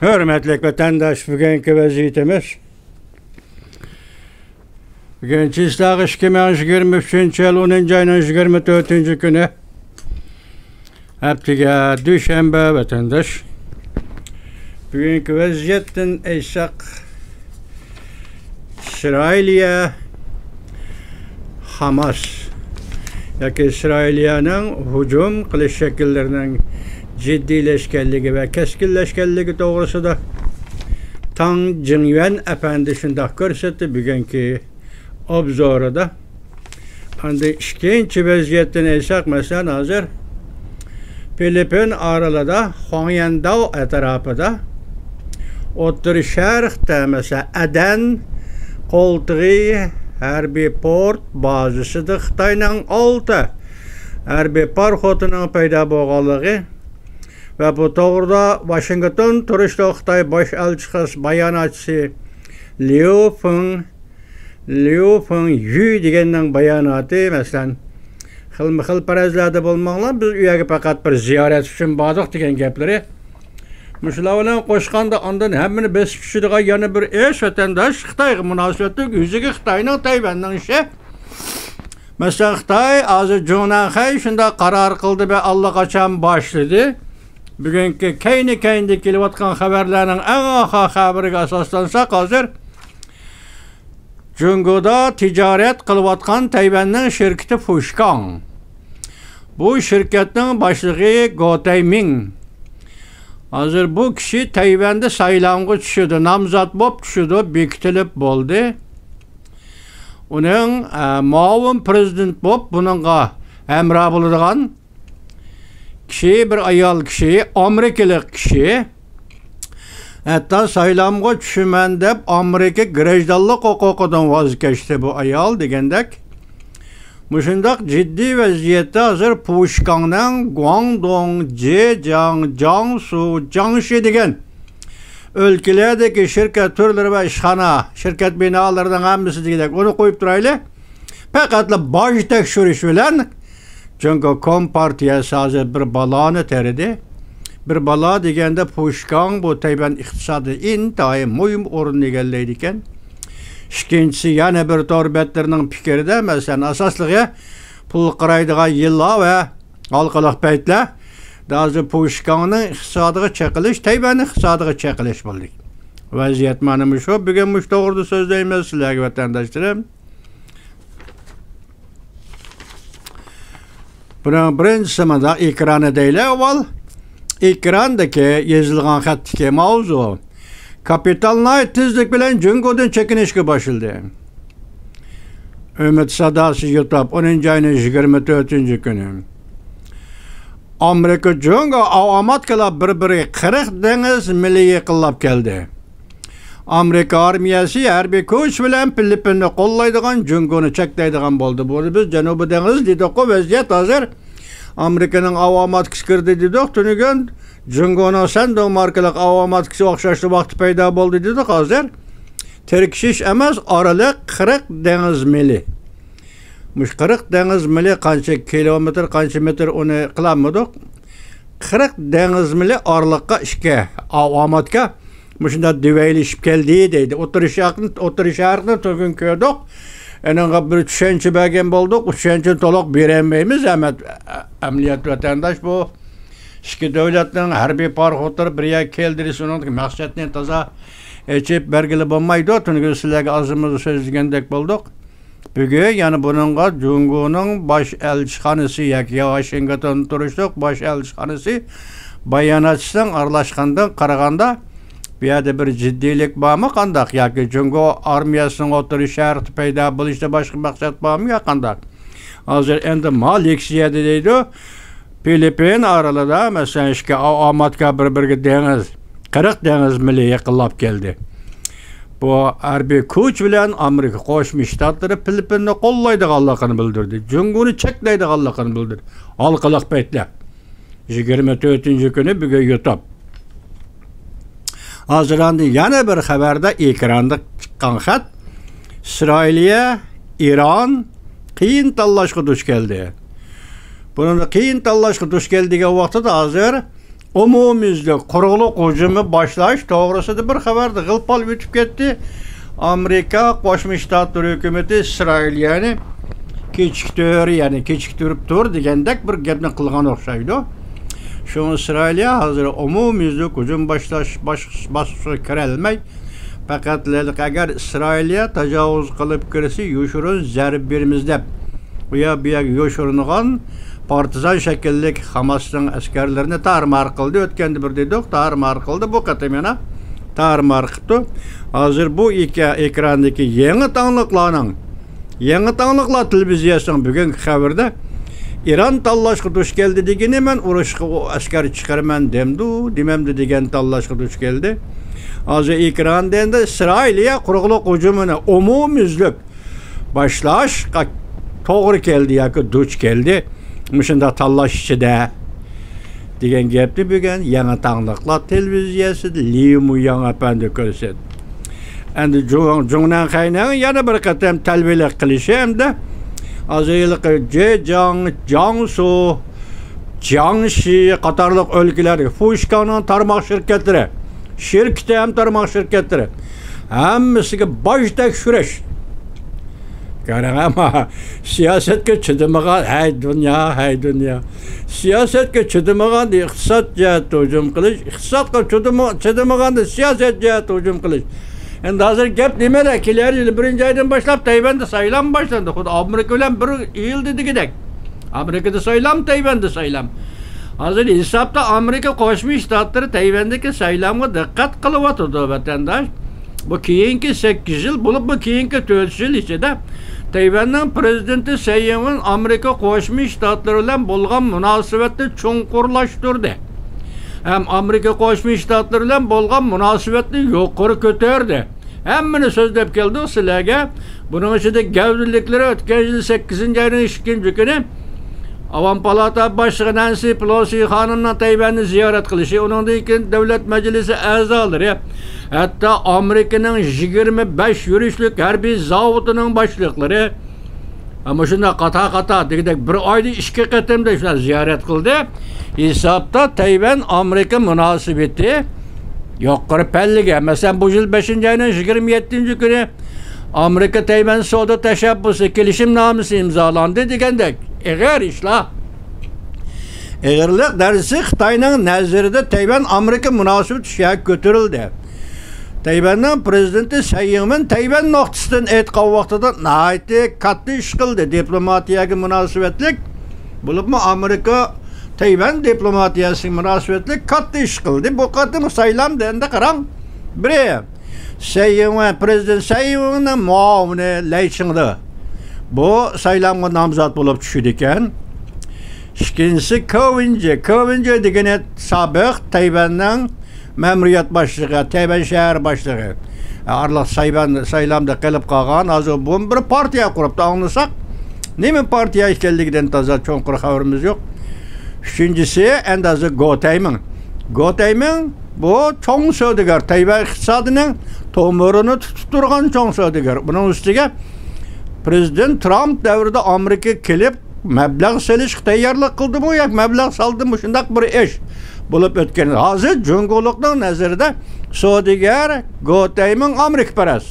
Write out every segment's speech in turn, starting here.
Hürmetlik vatandaş, bugünkü vaziyetimiz bugün Çislak 2023 yıl 10. ayının 24. günü haftaga Düşenbe vatandaş. Bugünkü vaziyetten eysak İsrailiya Hamas yoki İsrailiyaning hücum qilish şekillerinin ciddileşkenligi ve keskinleşkenligi doğrusida Tang Jingyuan efendi şundaq ko'rsatdi bugünkü obzorida. Endi ikkinchi vaziyatdan aytsak, masalan hozir Filipin oralida Huangyantou atrofida O'rta Sharqda masalan Adan qo'ltig'i harbiy port bazasida Xitoyning 6 harbiy parxotining paydo bo'lganligi ve bu to'g'rida Washington turishli Xitoy bosh elchisi bayonotchisi Liu Fengyu deganning bayonoti, masalan xilma-xil parazlarda bo'lmanglar, biz u yerga faqat bir ziyorat uchun bordik degan gaplari. Mushular bilan qo'shganda ondan hammani besib tushadigan yana bir ish vatandosh Xitoyga munosabatda o'ziga Xitoyning Tayvanning ishi. Masalan Xitoy hozir Jonanxay shunda qaror qildi ve allaqachon boshladi. Bugünkü kayni kelayotgan xabarlarning eng oxir xabariga asoslansak, hozir Jungoda tijorat qilayotgan Tayvanning shirkati Fushkang. Bu shirkatning boshlig'i Go Taiming. Hozir bu kishi Tayvanda saylovga tushdi, nomzod bo'lib tushdi, bekitilib bo'ldi. Uning muavin prezident bo'lib buningga hamroh bo'ladigan kishi bir ayol kishi, Amerikalik kishi. Hatta saylamga tushiman deb Amerika grajdanlik huquqidan voz kechdi bu ayol degandek. Mushundaq jiddiy vaziyatda hozir Pushkangning Guangdong, Zhejiang, Jiangsu, Jiangxi degan o'lkalardagi shirkat turlari va ishxona, shirkat binolarining hammasi degandek uni qo'yib turaylik. Faqatla boj tekshirish bilan Çünkü Kompartiyasi hozir bir baloni teridi. Bir balo deganda Pushkang bu Tayvan iqtisodi intayin muhim o'rinni egallaydi ekan. Ikkinchisi yana bir to'rbatlarning fikrida, masalan asosligi pul qaraydigan yillar va halqaloq paytlar hozir Pushkangning iqtisodiga chaqilish, Tayvanning iqtisodiga chaqilish bo'ldi. Vaziyat mana shu. Bugun mush to'g'rida so'zlaymiz sizlarga vatandoshlarim. Buna birinchisi mana ekrani deyli avval. Ekrandagi yozilgan xatdagi mavzu kapitalni tezlik bilan Jungodan chekinishga boshladi. Umid sadosi YouTube 10. ayning 24. kuni. Amerika Jungo avomat qilib bir-biriga 40 dengiz mili yaqinlab keldi. Amerika armiyasi harbiy kuch bilan Filipinni qo'llaydigan Jungoni cheklaydigan bo'ldi. Bu biz Janubiy dengiz dedik, vaziyat hozir Amerikaning avomatkisi kirdi dedik. Tunigan Jungoning Shandong markalik avomatkisi o'xshashli vaqt paydo bo'ldi dedik. Hozir tirkishish emas, oraliq 40 dengiz mili. Mush 40 dengiz mili qancha kilometr, qancha metr uni qilamidik. 40 dengiz mili oraliqqa ishga avomatga Muşunda düveylişip geldiği deydi. O'rta Sharqni tug'un ko'rdik. Enanga bir tushuncha bergan bo'ldik. Tushuncha to'liq berolmaymiz. Amaliyot vatandosh bu ikki davlatning harbiy parxotlari bir yerga keldirishning maqsadini toza echib bergili bo'lmaydi. Tunugun sizlarga azimizni so'zlagandek bo'ldik. Bugun yana buningga Jungoning bosh elchixonasi yoki Washington turishliq bosh elchixonasi bayonotchisining aralashgandan qaraganda bu yerda bir jiddiylik bormi qandaq yoki Jungo armiyasining O'rta Sharqda paydo bo'lishda boshqa maqsad bormi yo qandaq? Hozir endi Maleksiyada deydi, Filipin oralida masalan ishga omadga bir-biriga dengiz 40 dengiz mili yaqinlab keldi. Bu harbiy kuch bilan Amerika Qo'shma Shtatlari Filipinni qo'llaydiganligini bildirdi. Jungoni cheklaydiganligini bildirdi. Halqaloq paytlar 24. kuni bugun YouTube. Hozir yana bir xabarda ekranda chiqqan xat İsrailiya İran qiyin tanlashga duch keldi. Bunun qiyin tanlashga duch keldigan vaqtida hozir umumyüzlük quruqluq hücumu başlaş to'g'risida bir xabarni g'ilpol o'tib ketdi. Amerika Qo'shma Shtatlar hukumati İsrailiyani kechiktirib tur degandek bir gapni qilgan o'xshaydi. Şu İsrailiya hozir umumyüzlük hücum bosqichiga kira olmay, faqat agar İsrailiya tajovuz qilib kirsa, yo'shurun zarb beramiz deb bu yoq yo'shuringan partizan şekillik Hamas'ın askerlerini tarmar qildi. O'tganda bir dedik, tarmar qildi. Bu qatam yana tarmar qildi. Hozir bu iki ekrandagi yangi tangliqlar televiziyasining bugungi xabarda İran tanlashga duch keldi degani men urushga askar chiqarman demamdi degan tanlashga duch keldi. Hozir ekranda endi İsrailiya quruqliq hujumini umumyüzlük boshlashga to'g'ri keldi yoki duch keldi. Müşunda tallaş içinde degan gapni bugun yangi tangliqlar televiziyasida Limu Yang apandi ko'rsatdi. Endi Jungnan Xayning yana bir qatam talbilik qilishi hamda azayliqi Jiangsu, Jiangxi qatorliq o'lkalar Fushkanning tarmoq shirkatlari, tarmoq shirkatlari hammasiga bosh tekshirish. Qarang, ama siyasetga chidamagan hay dunyo. Siyasetga chidamagan iqtisod jihatda hujum qilish, iqtisodga chidamagan siyosat jihatda hujum qilish. Endi hozir gap nimada? Kelar yil 1-oydan boshlab Tayvanda saylam boshlandi. Xuddi Amerika bilan 1 yil degidek. Amerikada saylam, Tayvanda saylam. Hozir hisobda Amerika Qo'shma Shtatlari Tayvandagi saylamga diqqat qilyapti vatandosh. Bu keyingi 8 yil bo'lib, bu keyingi 4 yil ichida Tayvanning prezidenti Sayyin Amerika Qo'shma Shtatlari bilan bo'lgan munosabatni cho'nqurlashtirdi. Ham Amerika Qo'shma Shtatlari bilan bo'lgan munosabatni yuqori ko'tardi. Hammani so'zlab keldi sizlarga. Buning ichida gavdiliklari o'tgan yil 8-oyning 2 kuni Avam Palata Başkanı Nancy Pelosi xonimning Tayvanni ziyorat qilishi, uningdan keyin davlat majlisi a'zolari, hatto Amerikaning 25 yurishlik harbiy zavodining boshliqlari ama shunda qata degidek bir oyda 2 qatimda shular ziyorat qildi. Hisobda Tayvan Amerika munosabati yuqori pallaga. Masalan, bu yil 5-oyning 27 kuni Amerika Tayvan savdo tashabbusi kelishimnomasi imzolandi degandek. Eğer işler, eğerlik dersi Xitayning nazarida Tayvan Amerika münasebeti şeye götürüldü. Tayvanning prezidenti Sayyin Tayvan noktasidan aytgan vaqtida nihoyatda katta ish qildi. Diplomatiyaga munosabatlik bo'libmi Amerika Tayvan diplomatiyasiga munosabatlik katta ish qildi. Bu qatim saylamda endi qarang. Biri Sayyin prezident Sayyinning muavini Laychingdi. Bu saylamga nomzod bo'lib tushdi ekan. İkincisi Kovinji degani sobiq Tayvanning ma'muriyat boshlig'i, Tayvan shahar boshlig'i. Arliq saylamda qilib qolgan, hozir bu bir partiya quribdi, anglasak. Nima partiya ekanligidan toza cho'nqur xabarimiz yo'q. Uchinchisi endi Go Tayming bu cho'ng savdogar, Tayvan iqtisodining to'mirini tutib turgan cho'ng savdogar. Buning ustiga Prezident Trump davrida Amerika kelib mablag' solishga tayyorlik qildi bu yoki mablag' soldimi, shundaq bir ish bo'lib o'tgan. Hozir Jung'uliqning nazarida savdogar Go Tayming Amerikaparast.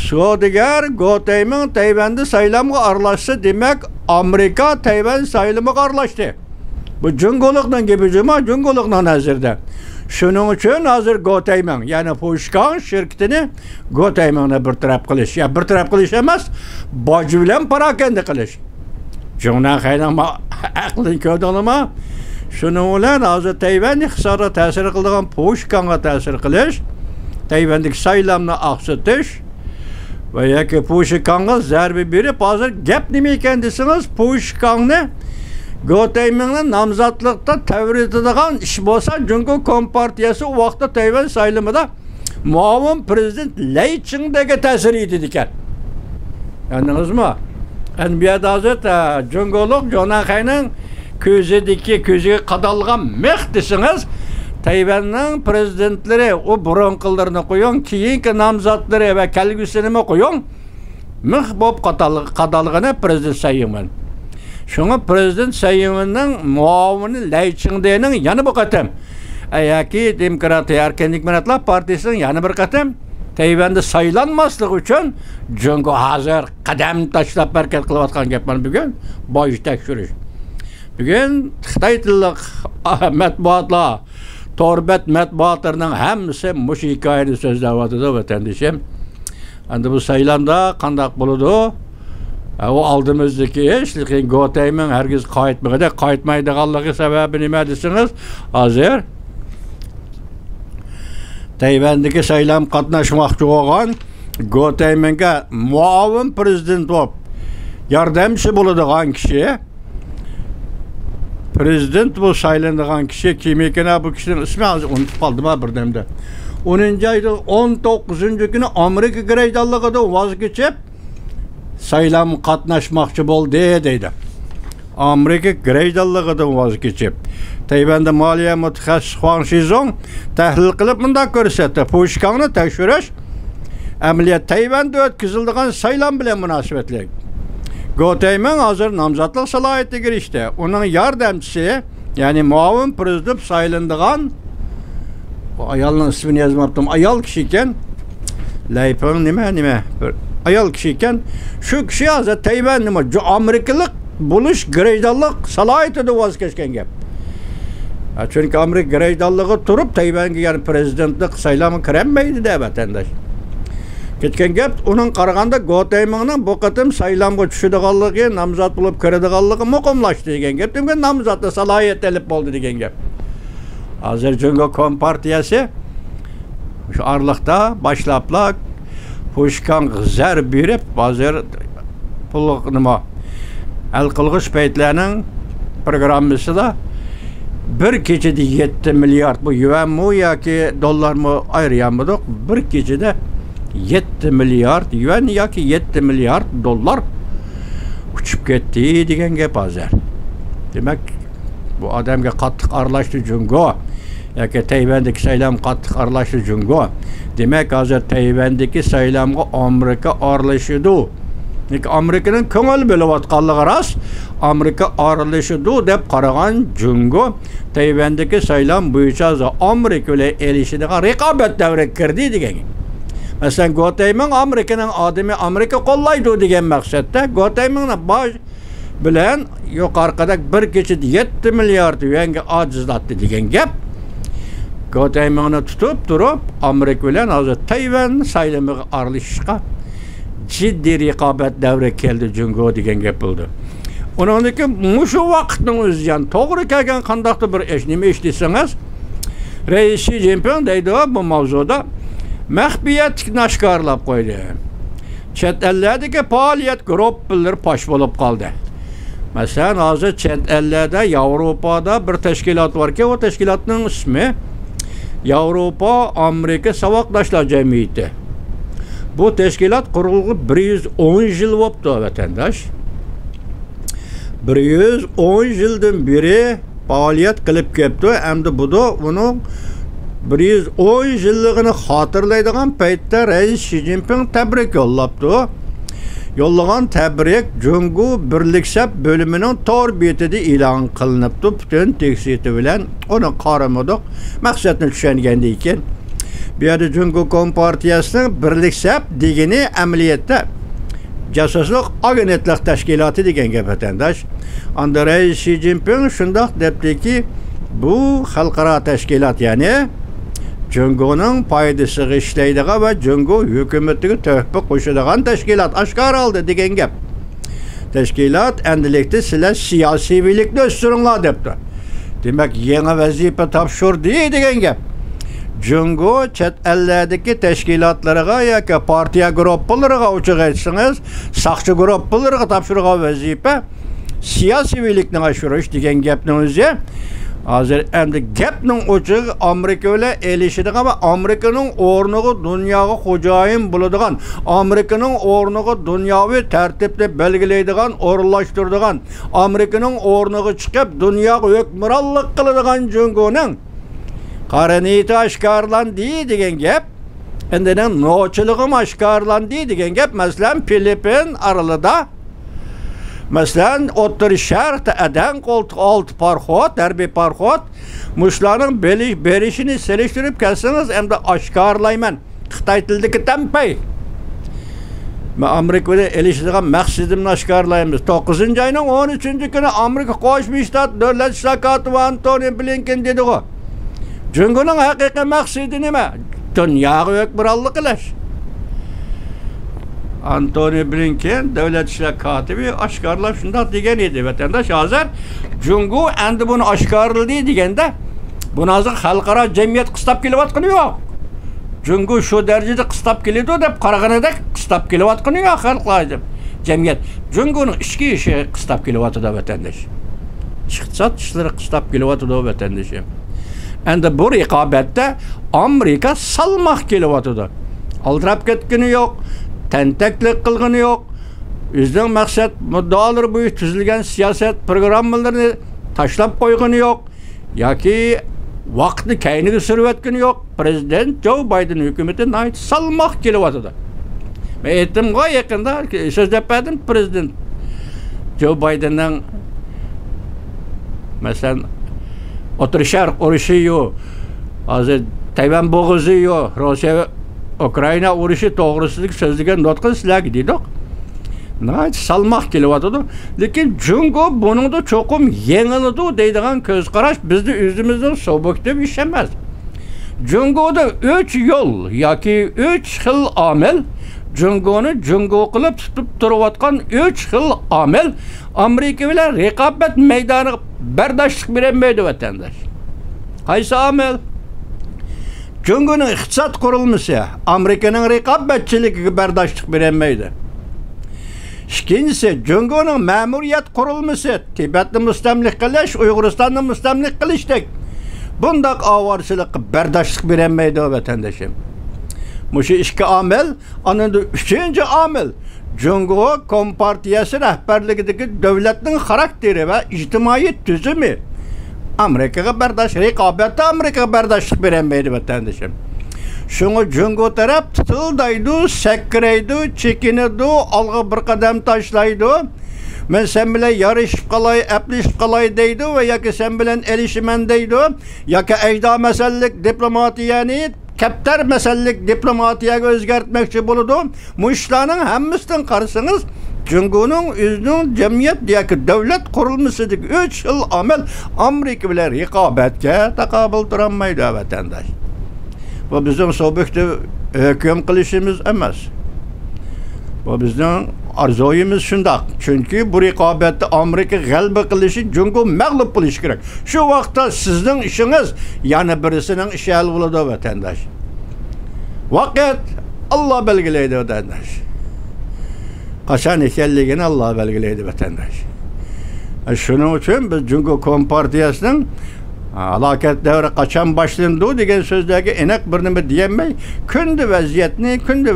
Savdogar Go Tayming Tayvanda saylamga aralashsa, demak Amerika Tayvan saylamiga aralashdi. Bu Jung'uliqning gapi emas, Jung'uliqning nazarida. Shuning uchun hozir Go Tayming, ya'ni Fushkan shirkatini Go Taymingni bir taraf qilish, ya bir taraf qilish emas, boji bilan parakanda qilish. Jungnan Xayning aqlini ko'rdingmi? Shuning bilan hozir Tayvan iqtisodiga ta'sir qiladigan Fushkanga ta'sir qilish, Tayvandagi saylamni oqsitish va yoki Fushkanga zarba berib, hozir gap nima ekan desangiz, Fushkanni Go Taymingning nomzodlikda tavritadigan ish bo'lsa, Jungo Kompartiyasi u vaqtda Tayvan saylamida muavin prezident Laychingdagi ta'sir etdi ekan. Anladingizmi? Endi bu yerda hozir Jung'uliq Xayning ko'ziga qadalgan mix desangiz, Tayvanning prezidentlari o burunqilarini qo'ying, keyingi nomzodlari va kelgusini qo'ying. Mix bo'lib qadalgani prezident Sayyin. Şuna prezident sayımının muavini Leyçinde'nin yanı bu katım. Ayaki Demokratiya Erkenlik Milletler Partisi'nin yanı bir katım. Tayvan'da saylanmaslık için çünkü hazır kadem taşlap hareket kılıvatkan gepman bugün boş tekşürüş. Bugün Xitay tillik matbuatlar, torbet matbuatlarının hemsi muş hikayeni sözlevatıda vatandaşım. Endi bu saylanda kandak buludu. O aldığımızdaki iş, Gotay'ın herkes kayıtmaydığı sebebi nime desiniz? Hazır. Tayvan'daki saylam katnaşmakçı olan Gotay'ınca muavin prezident olup yardımcı bulunduğun kişi prezident bu saylandığın kişi kim ekene bu kişinin ismi unutup kaldım ha bir demde. 10. ayda 19. günü Amerika greydalıqıda vazgeçip saylam katnaşmakçı bol deydi. Amerika greydalıqıda vazgeçip Tayvan'da maliye mütehassıs Huang Shizong tahlil kılıp bunda görsetti. Pushkan'ı tekşürüş ameliyat Tayvan'da ötküzüldüğün saylam bile münasebetli. Gotay'ın hazır namzatlık salayeti girişti. Onun yardımcısı yani muavin prezident saylandığın ayalın ismini yazmaptım. Ayal kişiyken Laypın nime ayal kişiyken şu kişi hazır Tayvan nime Amerikalık buluş greydallık salayeti de vazgeçken gep. Çünkü Amerika greydallığı turup Tayvan'ga yani prezidentlik saylamı kiremeydi de vatandaş. Ketken gep onun qaraganda Gotay'ın bu qatım saylamga tushadiganligi, namzat bo'lib kiradiganligi muqimlashdi degan gap. Demak namzatda salohiyat elib bo'ldi degan gap. Hozir Jungo Kompartiyasi şu arlıqda başlapla Pushkan zar berib, hozir pul nima el qilg'ish paytlarning programmasida bir kechada 7 milliard bu yuan mu yoki dollar mı ayıryanmadık. Bir kechada 7 milyard yuan yoki 7 milyard dollar uçup ketdi degan gap hozir. Demak, bu odamga qattiq aralashdi Jungo yoki Tayvandagi saylam qattiq aralashdi Jungo. Demak, hozir Tayvandagi saylamga Amerika aralashdi. Nek Amerika'nın ko'ngil bo'layotganligi rost. Amerika aralashdi deb qaragan Jungo Tayvandagi saylam bo'yicha Amerika bilan elishadigan raqobat davriga kirdi degan. Mesela Gotay'ın Amerika'nın adımı Amerika kollaydı degan maqsadda Gotay'ın baş bilen yok arkada bir keçid 7 milyard yuanga ajizlatdi degan gap. Gotay'ını tutup durup Amerika bilen hozir Tayvan saylamiga aralashishga ciddi raqobat davri keldi Jungo degan gap bo'ldi. Onunki mushu vaqtning o'zidan to'g'ri kelgan qandaqdir bir ish nima ish desangiz Reis Xi Jinping deydi bu mavzuda maxfiyat nashkorlab qo'ydi. Chet ellardagi faoliyat guruhlari pash bo'lib qoldi. Masalan, hozir chet ellarda Yevropada bir tashkilot borki, o tashkilotning ismi Yevropa Amerika Savoqdoshlar jamiyati. Bu tashkilot qurilg'i 110 yil bo'libdi vatandosh. 110 yildan beri faoliyat qilib kelibdi. Endi bu da uni 110 yilligini xotirlaydigan paytda Reis Xi Jinping tabrik yo'llabdi. Yo'llagan tabrik Jungo Birliksap bölümünün tor betida e'lon qilinibdi. Butun tekstiti bilan uni qaramadik. Maqsadni tushungandan keyin bu yerda Jungo Kompartiyasining Birliksap degani amaliyotda Casusluq agentlik tashkiloti degan gap vatandosh. Andrey Xi Jinping shundoq debdiki, bu xalqaro tashkilot, ya'ni Jungo'ning foydasiga ishlaydigan va Jungo hukumatiga tuhfa qo'shadigan tashkilot oshkor oldi degan gap. Tashkilot endilikda sizlar siyosiy birlikni o'stiringlar debdi. Demak, yangi vazifa topshirdi degan gap. Jungo chet ellardagi tashkilotlarga yoki partiya guruhlariga ochiq aytsangiz, saqchi guruhlariga topshirgan vazifa siyosiy birlikni oshirish degan gapning o'zi. Hozir endi gapning ochiq Amerika bilan elishadigan va Amerikaning o'rniga dunyoga xo'jayin bo'ladigan, Amerikaning o'rniga dunyoviy tartibni belgilaydigan, o'rinlashtiradigan, Amerikaning o'rniga chiqib dunyoga hukmronlik qiladigan Jungoning qariniyati oshkorlandi degan gap. Endidan nochiligim oshkorlandi degan gap. Masalan, Filippin orolida Mesela O'rta Sharqda adan qo'ltiq 6 parxod, harbiy parxod, mushlarning berishini selishtirib kelsangiz, endi oshkorlayman. Xitoy tilidagi tampay. Men Amerikada elishadigan maqsadimni oshkorlaymiz. 9-oyning 13-kuni Amerika Qo'shma Shtat davlat ishlar kotibi Antony Blinken dedi-ku. Jungoning haqiqiy maqsadi nima? Dunyoga hukmronlik qilish. Antony Blinken davlat ishlar kotibi oshkorlab shunday degan edi. Vatandosh hozir Jungo endi buni oshkorladi deganda, buni hozir xalqaro jamiyat qistab kelayotgani yo'q. Jungo shu darajada qistab keladi deb qaraganida qistab kelayotgani yo'q xalqlar deb. Jamiyat Jungoning ichki ishi qistab kelyapti vatandosh. Iqtisod ishlari qistab kelyapti vatandoshim. Endi bu raqobatda Amerika salmoq kelyapti. Aldirab ketgani yo'q, tentaklik qilgani yo'q. O'zining maqsad muddaolar bo'yi tuzilgan siyosat programmalarini tashlab qo'ygani yo'q yoki vaqtni kayniga surayotgani yo'q. Prezident Joe Biden hukumati nayt salmoq kelyapti. Men aytdim-ku yaqinda so'zlab berdim prezident Joe Bidenning masalan O'rta Sharq urushi yo'q. Hozir Tayvan bo'g'izi yo'q. Rossiya Ukraina urushi to'g'risida so'zlagan nutqi sizlarga dedik. Nayt salmoq kelyapti. Lekin Jungo buningda cho'qim yengiladi deydigan ko'z qarash bizni o'zimizning so'bukdib ish emas. Jungoda 3 yo'l yoki 3 xil omil Jungoni Jungo qilib tutib turayotgan 3 xil omil Amerika bilan raqobat maydoniga bardoshlik bermaydi vatandosh. Qaysi omil? Jungoning iqtisod qurilmasi Amerikaning raqobatchiligiga bardoshlik bermaydi. İkincisi, Jungoning ma'muriyat qurilmasi Tibetni mustamlik qilish, Uyg'uristonni mustamlik qilishdik. Bundaq ovorchilikqa bardoshlik bermaydi vatandoshim. Mushu ikki omil, ana 3-chi omil Jungo kompartiyasi rahbarligidagi davlatning xarakteri va ijtimoiy tuzumi Amerikaga raqobatda Amerikaga bardoshlik bermaydi vatandoshim. Şunu Jungo taraf tutuldaydı, sakraydı, çekinirdi, algı bir qadam taşlaydı. Men sen bilen yarışıp qalay, əplişib qalay deydi ve yaki sen bilen elişimen deydi. Yaki ejda mesellik diplomatiyani, kaptar mesellik diplomatiyaga özgertmekçi buludu. Bu işlerin hemmisinin qarısınız. Jungo'nun özünün cemiyet diyaki devlet kurulmasıdık 3 yıl amel Amerika bilen raqobatga taqabul turamaydı vatandaş. Bu bizim sohbetde hüküm qilishimiz emas. Bu bizning arzuyimiz shundoq. Chunki bu raqobatda Amerika g'alaba qilishi, Jungo mag'lub bo'lishi kerak. Shu vaqtda sizning ishingiz yana birisining ishi hal bo'ladi vatandosh. Vaqt Alloh belgilaydi vatandosh. Qachon ekanligini Alloh belgilaydi vatandosh. Shuning uchun biz Jungo kompartiyasining aloqat davri qachon boshlandi degan so'zlarga aniq bir nima deyolmay, kundi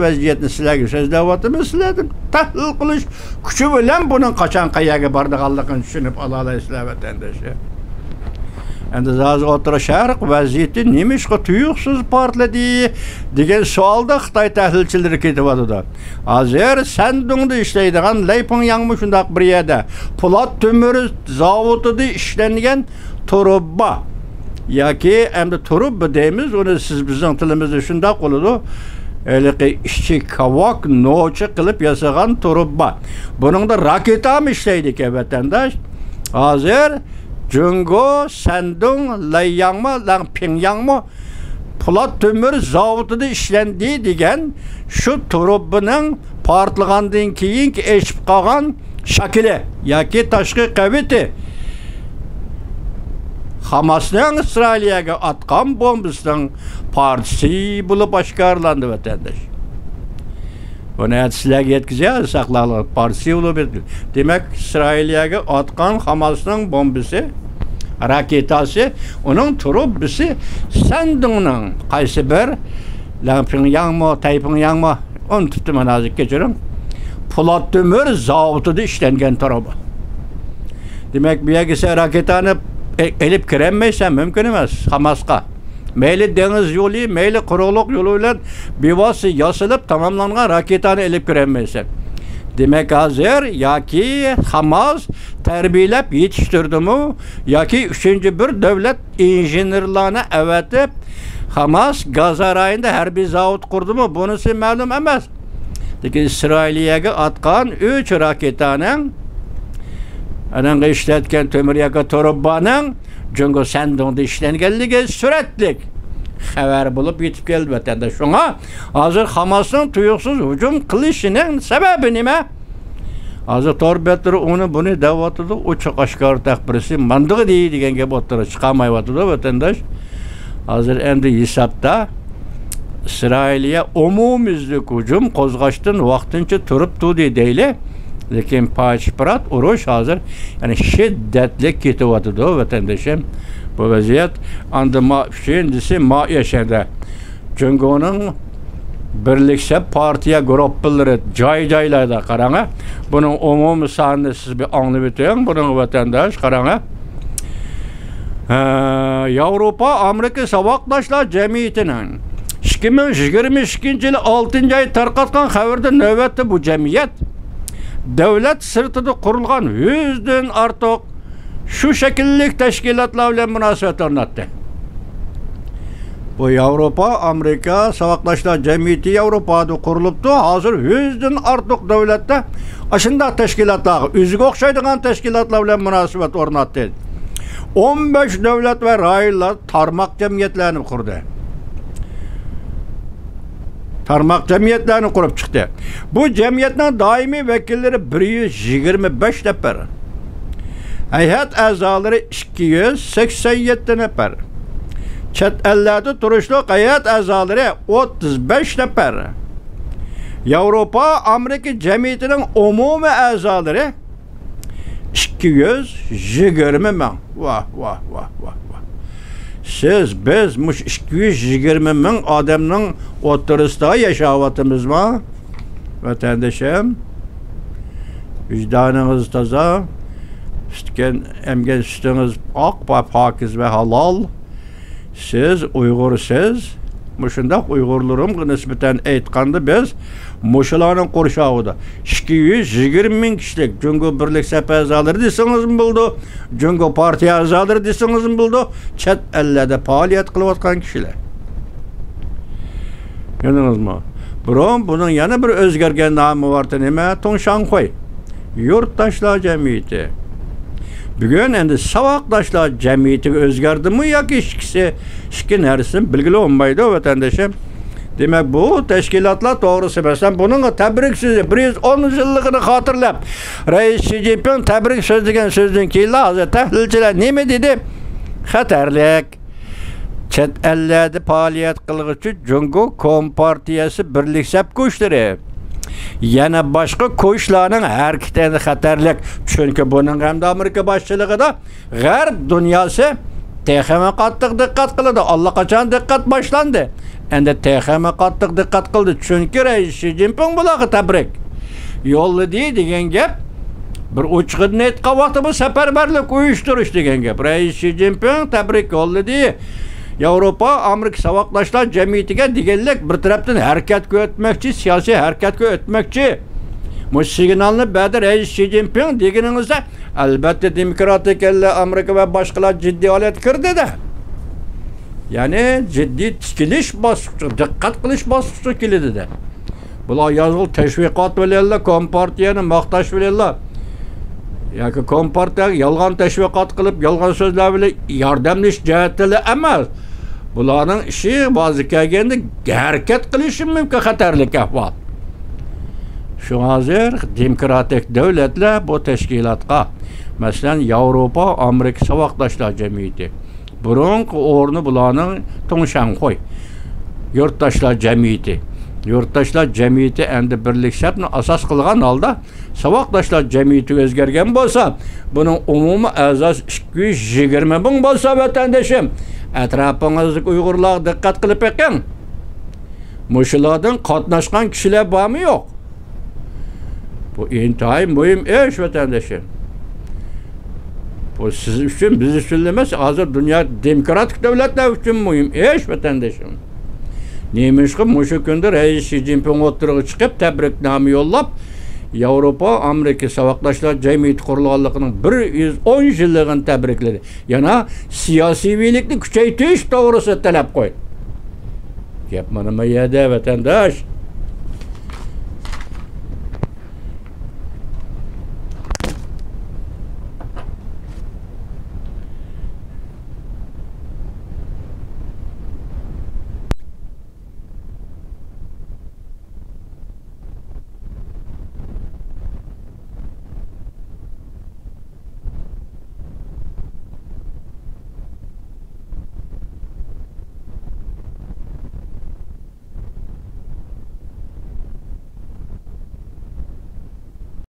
vaziyatni sizlarga so'zlayapmiz, sizlarni tahlil qilish kuchi bilan buning qachon qayerga borganligini tushunib ola olasizlar vatandoshlar. Endi hozir O'rta Sharq vaziyati nima tuyuqsiz portladi degan savolda Xitoy tahlilchilari ketyapti. Hozir Sandungda ishlaydigan Laypingyangmi shundoq bir yerda Po'lat temir zavodida ishlangan turubba yoki endi turubba deymiz, uni siz bizning tilimizda shundoq bo'ladi. Eliqi ishchi kavok nocha qilib yasagan turubba. Buningda raketa ham ishlaydi ekan vatandosh. Hozir Jungo, Sandung, Layyangmi, Langpingyangmi Po'lat temir zavodida ishlandi degan shu turubbining portlagandan keyin eshib qolgan shakli yoki tashqi qaviti Hamasning İsrailga atgan bombasining partisi bo'lib oshkorlandi vatandosh. Buni sizlarga yetkazamiz, saqlanib partisi bo'lib. Demak, İsrailga atgan Hamasning bombasi, raketasi, uning turubbisi Sandungning qaysi bir Langpingyangmi, Taypingyangmi, onu tutdim nazik kechiring. Po'lat temir zavodida ishlangan turubba. Demak, bu yerga raketani elip kiremeysen mümkün emas Hamasqa. Meyli deniz yolu, meyli quruqluq yolu bilan bevosita yasilib tamamlangan raketani elip kiremeysen. Demek hazır yaki Hamas terbiyelep yetiştirdi mi? Yaki üçüncü bir devlet injenerlarına evetip Hamas Gazarayında harbiy zavod kurdu mu? Bunisi ma'lum emas. Deki İsrailiyaga atkan 3 raketaning ananga ishlatgan temir yoqi turbaning Jungo Sandongda ishlanganligi suratlik xabar bo'lib yetib keldi vatanda. Shunga hozir Hamasning tuyuqsiz hujum qilishining sababi nima? Hozir Torbettir uni buni davatida ochiq oshkor taqbirisi mandig'i deydi degan gap o'tira chiqamayotdi vatandosh. Hozir endi hisobda İsrail'e umumizlik hücum qo'zg'ashdan vaqtincha turibdi deyli. Lekin paçpırat urush hozir yani şiddetli ketyapti vatandoshim. Bu vaziyat anda shundisi yashanda. Jungoning birlikse partiya guruhlari joy-joylarda qarang. Buning umumiy sonini siz bir anglab o'ting. Buning vatandosh qarang. Yevropa Amerika Savoqdoshlar jamiyatining 2022 yılı 6. ay tarqatgan xabarda navbatda bu jamiyat davlat sirtida qurilgan 100 dan ortiq shu shakllik tashkilotlar bilan munosabat o'rnatdi. Bu Yevropa Amerika Savoqdoshlar jamiyati Yevropada qurilibdi. Hozir 100 dan ortiq davlatda ashunday tashkilotlar, o'ziga o'xshaydigan tashkilotlar bilan munosabat o'rnatdi. 15 davlat va rayonlar tarmoq jamiyatlarini qurdi. Tarmoq jamiyatlarini qurib chiqdi. Bu jamiyatning doimiy vakillari 125 nafar. Hay'at a'zolari 287 nafar. Chet ellarda turishli hay'at a'zolari 35 nafar. Yevropa Amerika jamiyatining umumiy a'zolari 220 ming. Vah. Biz 220 ming odamning o'rtasida yashayapmizmi? Vatandoshim, vicdanınız toza, emgen sütünüz ak, pakiz ve halal. Siz Uygursiz, muşundaq Uygurlarım nisbeten aytqanda biz muşularning qo'rshog'ida 220 ming kishilik Jungo birlik safi a'zolari desangiz bo'ldi, Jungo partiya a'zolari desangiz bo'ldi, chet ellarda faoliyat qilayotgan kishilar. Ko'rdingizmi? Biroq buning yana bir o'zgargan nomi bor, nima? Tongshanxoy yurtdoshlar jamiyati. Bugun endi Savoqdoshlar jamiyatiga o'zgardimi yoki ikki narsani bilgili olmaydi vatandoshim. Demak bu tashkilotlar to'g'risi emasdan buning tabrik so'zi 110 yilligini xotirlab Rais Xi Jinping tabrik so'z degan so'zdan keyin hozir tahlilchilar nima dedi? Xatarlik. Chet ellarda faoliyat qilg'uchi Jungo Kompartiyasi birlik sap kuchlari yana boshqa kuchlarning harakati xatarlik. Chunki buning ham Amerika boshchiligida G'arb dunyosi texnik qattiq diqqat qiladi. Allaqachon diqqat boshlandi. Endi texnik qattiq diqqat qildi. Chunki Rais Xi Jinping bularga tabrik yo'lladi degan gap bir uchiqni aytqavaqti bu safarbarlik uyushtirish degan gap. Rais Xi Jinping tabrik yo'lladi. Yevropa Amerika Savoqdoshlar jamiyatiga deganlik bir tarafdan harakatga o'tmoqchi, siyosiy harakatga o'tmoqchi. Bu signalni ba'da Rais Xi Jinping deganingizda albatta demokratik Amerika va boshqalar jiddiy holat kirdi-da. Ya'ni jiddiy tikilish bosqichi, diqqat qilish bosqichi keldi-da. Bular yozg'il tashviqot bilanlar Kompartiyani maqtash bilanlar yoki Kompartiyaga yolg'on tashviqot qilib, yolg'on so'zlar bilan yordamlash jihatida emas. Bularning ishi ba'zi kelganda harakat qilishi mumkin xatarlik ahvol. Shu hozir demokratik davlatlar bu tashkilotga, masalan, Yevropa Amerika Savoqdoshlar jamiyati, burungi o'rni bularning Tongshanxoy yurtdoshlar jamiyati. Yurtdoshlar jamiyati endi birlik shartni asos qilgan holda Savoqdoshlar jamiyati o'zgargan bo'lsa, buning umumiy a'zosi 220 ming bo'lsa vatandoshim, atrofingizda Uyg'urlar diqqat qilib ekan. Mushulardan qatnashgan kishilar bormi yo'q? Bu intayin muhim ish vatandoshim. Bu siz uchun, biz uchun emas, hozir dunyo demokratik davlatlar uchun muhim ish vatandoshim. Neymiş ki muşu kunda Rais Xi Jinping o'tirg'i chiqib tabriknoma yo'llab, Yevropa, Amerika Savaşdaşlar Cemiyeti kurulganlığının 110 yılligini tebrikledi. Yana siyasi birlikni kuchaytirish to'g'risida talab qo'ydi. Gap mana bu yerda vatandosh.